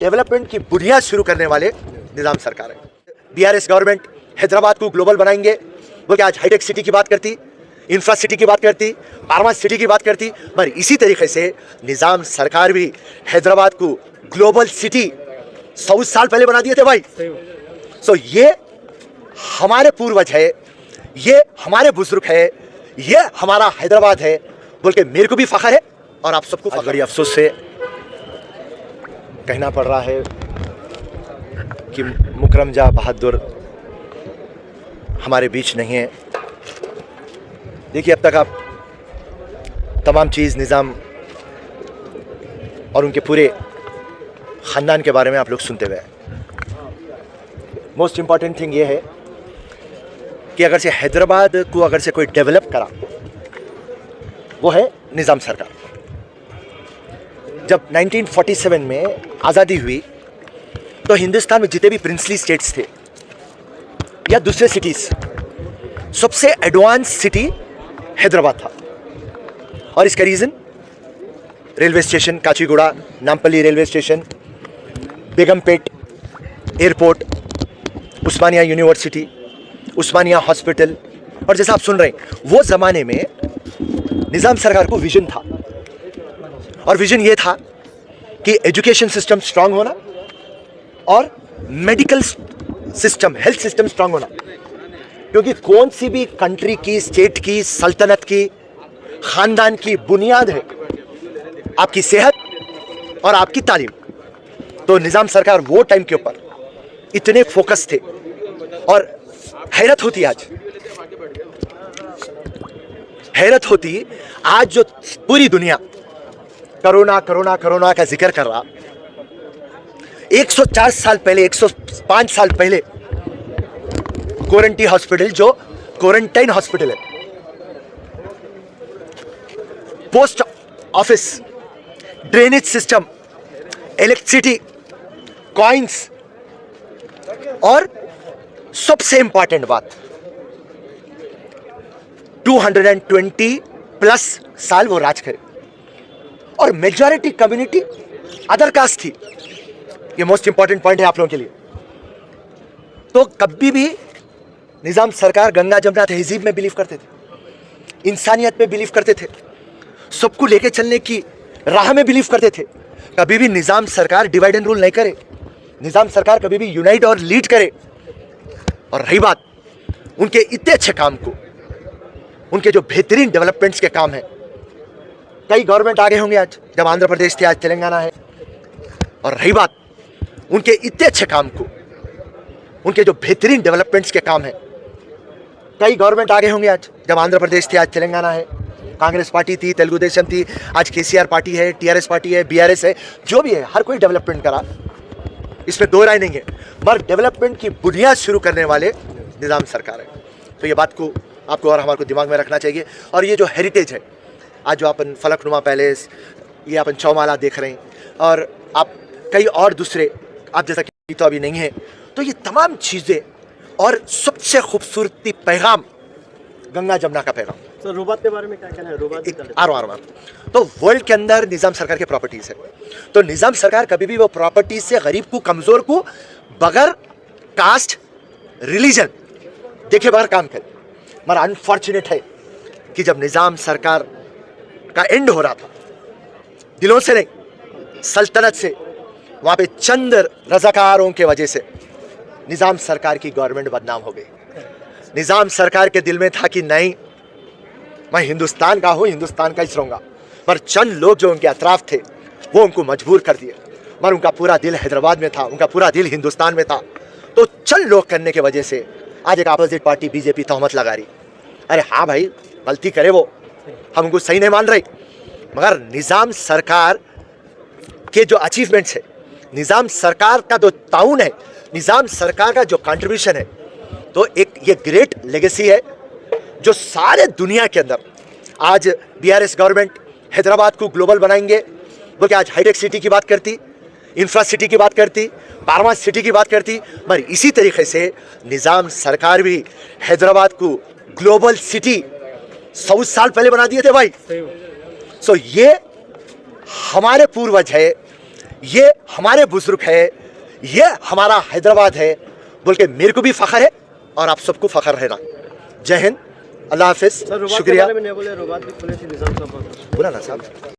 Development की बुनियाद शुरू करने वाले निजाम सरकार है। बीआरएस गवर्नमेंट हैदराबाद को ग्लोबल बनाएंगे बोल के आज हाईटेक सिटी की बात करती, इंफ्रा सिटी की बात करती, फार्मा सिटी की बात करती, पर इसी तरीके से निजाम सरकार भी हैदराबाद को ग्लोबल सिटी 100 साल पहले बना दिए थे भाई। सो ये हमारे पूर्वज है, ये हमारे बुजुर्ग है, ये हमारा हैदराबाद है बोल के मेरे को भी फख्र है और आप सबको बड़ी अफसोस से कहना पड़ रहा है कि मुकरम जहाँ बहादुर हमारे बीच नहीं है। देखिए, अब तक आप तमाम चीज़ निज़ाम और उनके पूरे ख़ानदान के बारे में आप लोग सुनते हुए हैं। मोस्ट इम्पॉर्टेंट थिंग ये है कि अगर से हैदराबाद को अगर से कोई डेवलप करा वो है निज़ाम सरकार। जब 1947 में आज़ादी हुई तो हिंदुस्तान में जितने भी प्रिंसली स्टेट्स थे या दूसरे सिटीज़, सबसे एडवांस सिटी हैदराबाद था। और इसका reason railway station Kacheguda, Nampally railway station, Begumpet airport, Osmania university, Osmania hospital. और जैसा आप सुन रहे हैं, वो ज़माने में निज़ाम सरकार को विजन था और विजन ये था कि एजुकेशन सिस्टम स्ट्रांग होना और medical system, health system strong होना। क्योंकि कौन सी भी कंट्री की, स्टेट की, सल्तनत की, खानदान की बुनियाद है आपकी सेहत और आपकी तालीम। तो निज़ाम सरकार वो टाइम के ऊपर इतने फोकस थे और हैरत होती आज जो पूरी दुनिया कोरोना कोरोना कोरोना का जिक्र कर रहा, 104 साल पहले, 105 साल पहले क्वारंटीन हॉस्पिटल, जो क्वारंटाइन हॉस्पिटल है, post office, drainage system, electricity, coins और सबसे इंपॉर्टेंट बात 220 प्लस साल वो राज करे और मेजॉरिटी कम्युनिटी अदर कास्ट थी। ये मोस्ट इंपॉर्टेंट पॉइंट है आप लोगों के लिए। तो कभी भी निजाम सरकार गंगा जमुना तहजीब में बिलीव करते थे, इंसानियत में बिलीव करते थे, सबको लेके चलने की राह में बिलीव करते थे। कभी भी निजाम सरकार डिवाइड एंड रूल नहीं करे, निजाम सरकार कभी भी यूनाइट और लीड करे। और रही बात उनके इतने अच्छे काम को, उनके जो बेहतरीन डेवलपमेंट्स के काम हैं, कई गवर्नमेंट आगे होंगे आज, जब आंध्र प्रदेश थी आज तेलंगाना है। और रही बात उनके इतने अच्छे काम को, उनके जो बेहतरीन डेवलपमेंट्स के काम हैं, कई गवर्नमेंट आगे होंगे आज, जब आंध्र प्रदेश थी आज तेलंगाना है। कांग्रेस पार्टी थी, तेलुगु देशम थी, आज केसीआर पार्टी है, टीआरएस पार्टी है, बीआरएस है, जो भी है, हर कोई डेवलपमेंट करा, इसमें दो राय नहीं है। मगर डेवलपमेंट की बुनियाद शुरू करने वाले निज़ाम सरकार है। तो ये बात को आपको और हमारे को दिमाग में रखना चाहिए। और ये जो हेरिटेज है, आज जो अपन फलकनुमा पैलेस, ये अपन चौमाला देख रहे हैं, और आप कई और दूसरे, आप जैसा कि तो अभी नहीं है, तो ये तमाम चीज़ें और सबसे खूबसूरती पैगाम गंगा जमुना का पैगाम। सर, रोबात के बारे में क्या कहना है? रोबात आर तो वर्ल्ड के अंदर निज़ाम सरकार के प्रॉपर्टीज़ है। तो निज़ाम सरकार कभी भी वो प्रॉपर्टीज से गरीब को, कमज़ोर को, बगैर कास्ट, रिलीजन देखे बगैर काम करे। मगर अनफॉर्चुनेट है कि जब निज़ाम सरकार का एंड हो रहा था, दिलों से नहीं, सल्तनत से, वहाँ पे चंद रज़ाकारों के वजह से निज़ाम सरकार की गवर्नमेंट बदनाम हो गई। निज़ाम सरकार के दिल में था कि नहीं, मैं हिंदुस्तान का हूँ, हिंदुस्तान का ही रहूँगा। पर चंद लोग जो उनके अतराफ थे वो उनको मजबूर कर दिए। मगर उनका पूरा दिल हैदराबाद में था, उनका पूरा दिल हिंदुस्तान में था। तो चंद लोग करने की वजह से आज एक अपोजिट पार्टी बीजेपी तहमत लगा रही। अरे हाँ भाई, गलती करे वो, हम उनको सही नहीं मान रहे। मगर निज़ाम सरकार के जो अचीवमेंट्स है, निज़ाम सरकार का जो ताउन है, निज़ाम सरकार का जो कंट्रीब्यूशन है, तो एक ये ग्रेट लेगेसी है जो सारे दुनिया के अंदर आज बीआरएस गवर्नमेंट हैदराबाद को ग्लोबल बनाएंगे बोल के आज हाईटेक सिटी की बात करती, इंफ्रा सिटी की बात करती, फार्मा सिटी की बात करती। मगर इसी तरीके से निज़ाम सरकार भी हैदराबाद को ग्लोबल सिटी 100 साल पहले बना दिए थे भाई। सो ये हमारे पूर्वज है, ये हमारे बुजुर्ग है, ये हमारा हैदराबाद है बोल के मेरे को भी फख्र है और आप सबको फख्र रहेगा। जय हिंद, अल्लाह हाफिज, सर रुबात के शुक्रिया। बारे में नहीं बोले, रुबात भी खुले थे निजाम साहब। बोला ना साहब।